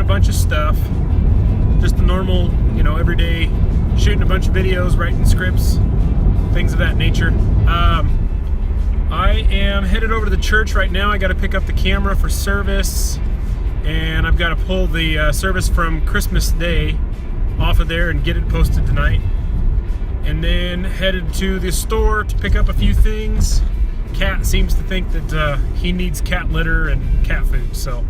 bunch of stuff. Just the normal, everyday shooting a bunch of videos, writing scripts, things of that nature. I am headed over to the church right now. I got to pick up the camera for service, and I've got to pull the service from Christmas Day off of there and get it posted tonight. And then headed to the store to pick up a few things. Cat seems to think that he needs cat litter and cat food, so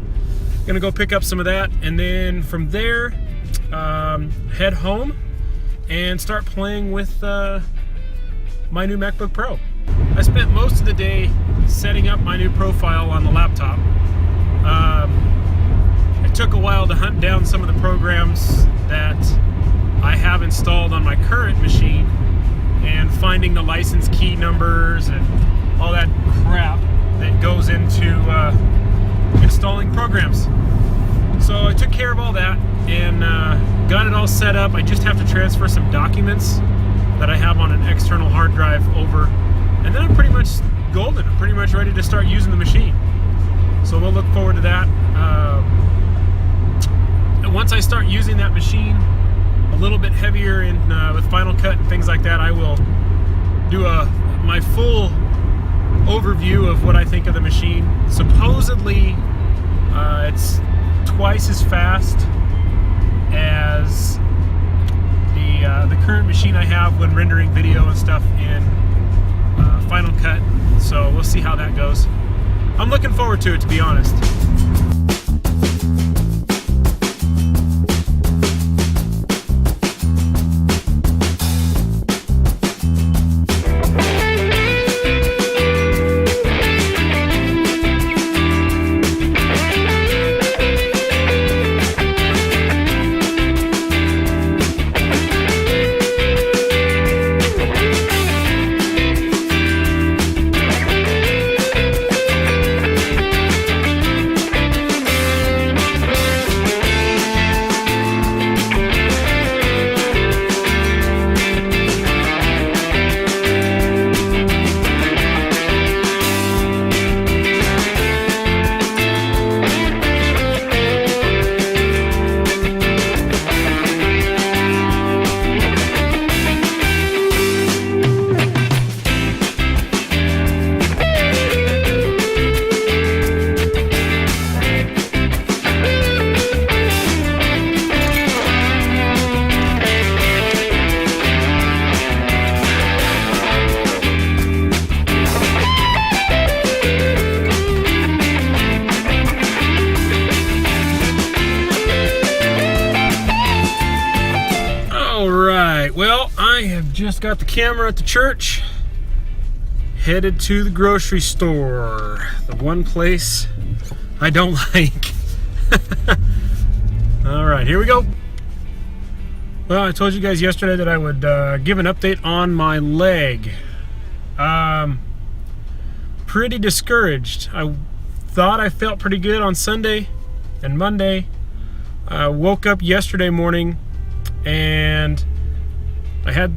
gonna go pick up some of that, and then from there head home and start playing with my new MacBook Pro. I spent most of the day setting up my new profile on the laptop. It took a while to hunt down some of the programs that I have installed on my current machine and finding the license key numbers and all that crap that goes into installing programs. So I took care of all that and got it all set up. I just have to transfer some documents that I have on an external hard drive over, and then I'm pretty much golden. I'm pretty much ready to start using the machine. So we'll look forward to that. Once I start using that machine a little bit heavier in with Final Cut and things like that, I will do my full overview of what I think of the machine. Supposedly it's twice as fast as the current machine I have when rendering video and stuff in Final Cut, so we'll see how that goes. I'm looking forward to it, to be honest. Well, I have just got the camera at the church, headed to the grocery store, the one place I don't like. All right, here we go. Well, I told you guys yesterday that I would give an update on my leg. Pretty discouraged. I thought I felt pretty good on Sunday and Monday. I woke up yesterday morning and I had,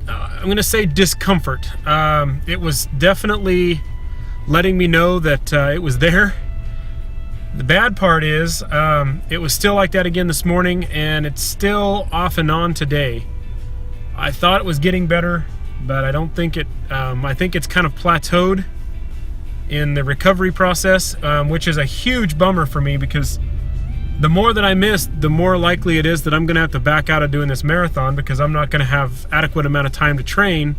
I'm going to say, discomfort. It was definitely letting me know that it was there. The bad part is it was still like that again this morning, and it's still off and on today. I thought it was getting better, but I don't think it, I think it's kind of plateaued in the recovery process, which is a huge bummer for me, because the more that I miss, the more likely it is that I'm going to have to back out of doing this marathon, because I'm not going to have adequate amount of time to train.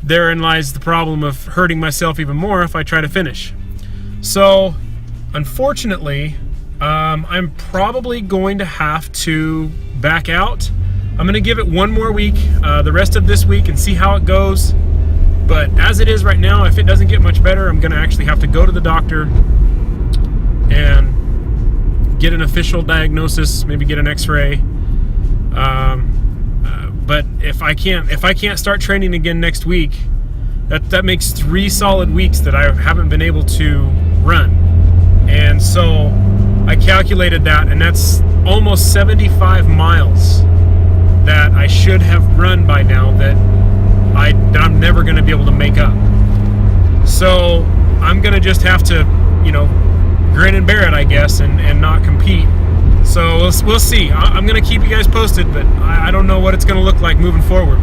Therein lies the problem of hurting myself even more if I try to finish. So, unfortunately, I'm probably going to have to back out. I'm going to give it one more week, the rest of this week, and see how it goes. But as it is right now, if it doesn't get much better, I'm going to actually have to go to the doctor and get an official diagnosis, maybe get an x-ray. But if I can't start training again next week, that makes 3 solid weeks that I haven't been able to run. And so I calculated that, and that's almost 75 miles that I should have run by now that I'm never going to be able to make up. So I'm going to just have to, grin and bear it, I guess, and not compete So we'll see. I'm going to keep you guys posted, but I don't know what it's going to look like moving forward.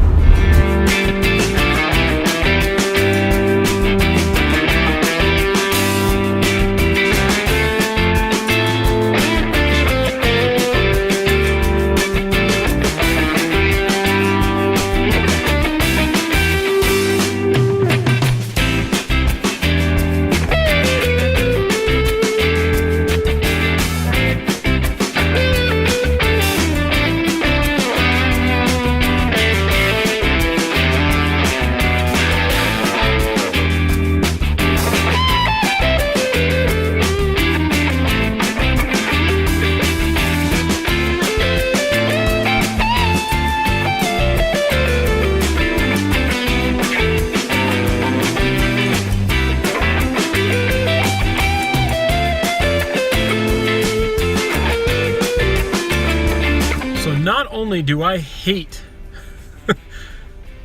Not only do I hate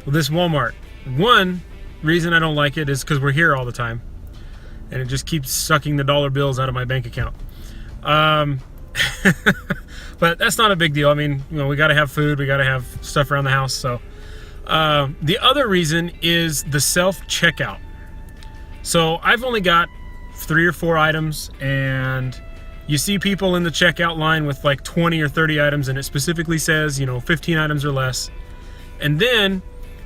this Walmart, one reason I don't like it is because we're here all the time and it just keeps sucking the dollar bills out of my bank account. But that's not a big deal. I mean, you know, we got to have food, we got to have stuff around the house. So the other reason is the self-checkout. So I've only got 3 or 4 items, and you see people in the checkout line with like 20 or 30 items, and it specifically says, you know, 15 items or less. And then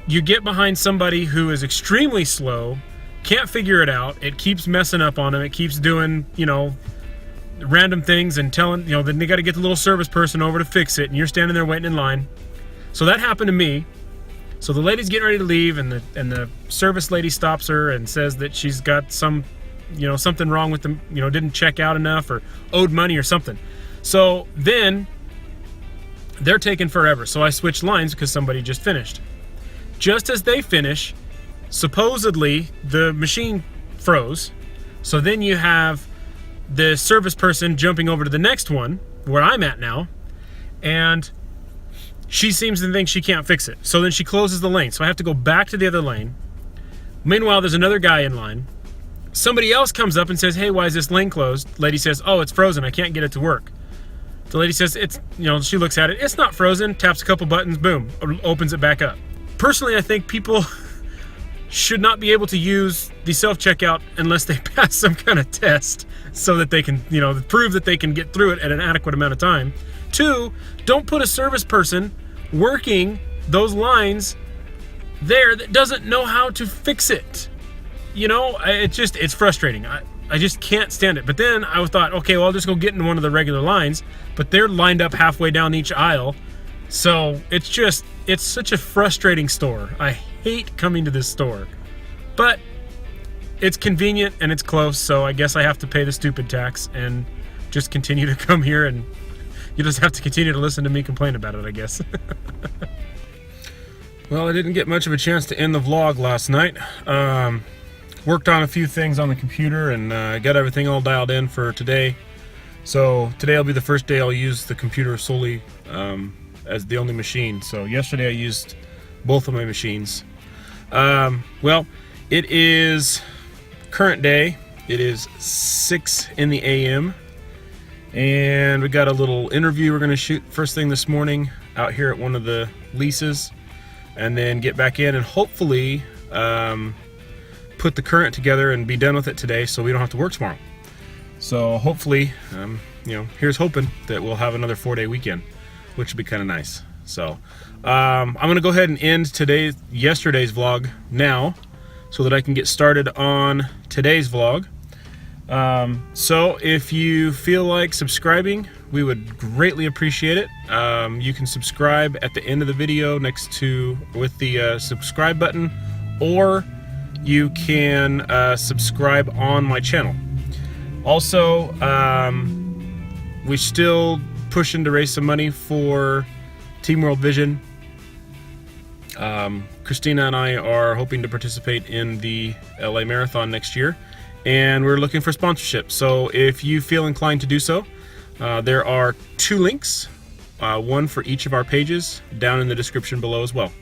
you get behind somebody who is extremely slow, can't figure it out. It keeps messing up on them. It keeps doing, you know, random things and telling, you know, then they got to get the little service person over to fix it, and you're standing there waiting in line. So that happened to me. So the lady's getting ready to leave, and the service lady stops her and says that she's got some, you know, something wrong with them, you know, didn't check out enough or owed money or something. So then they're taking forever. So I switched lines because somebody just finished. Just as they finish, supposedly the machine froze. So then you have the service person jumping over to the next one where I'm at now, and she seems to think she can't fix it. So then she closes the lane. So I have to go back to the other lane. Meanwhile, there's another guy in line. Somebody else comes up and says, "Hey, why is this lane closed?" Lady says, "Oh, it's frozen. I can't get it to work." The lady says, "It's," you know, she looks at it. "It's not frozen." Taps a couple buttons, boom, opens it back up. Personally, I think people should not be able to use the self-checkout unless they pass some kind of test so that they can, you know, prove that they can get through it at an adequate amount of time. 2, don't put a service person working those lines there that doesn't know how to fix it. You know, it's frustrating. I just can't stand it. But then I thought, okay, well, I'll just go get in one of the regular lines, but they're lined up halfway down each aisle. So it's such a frustrating store. I hate coming to this store, but it's convenient and it's close. So I guess I have to pay the stupid tax and just continue to come here, and you just have to continue to listen to me complain about it, I guess. Well, I didn't get much of a chance to end the vlog last night. Worked on a few things on the computer and got everything all dialed in for today. So today will be the first day I'll use the computer solely as the only machine. So yesterday I used both of my machines. Well, it is current day. It is 6 in the a.m. and we got a little interview we're going to shoot first thing this morning out here at one of the leases, and then get back in and hopefully put the current together and be done with it today so we don't have to work tomorrow. So hopefully, you know, here's hoping that we'll have another 4-day weekend, which would be kind of nice. So I'm gonna go ahead and end yesterday's vlog now so that I can get started on today's vlog. So if you feel like subscribing, we would greatly appreciate it. You can subscribe at the end of the video with the subscribe button, or you can subscribe on my channel. Also, we're still pushing to raise some money for Team World Vision. Christina and I are hoping to participate in the LA Marathon next year, and we're looking for sponsorship. So if you feel inclined to do so, there are 2 links, one for each of our pages, down in the description below as well.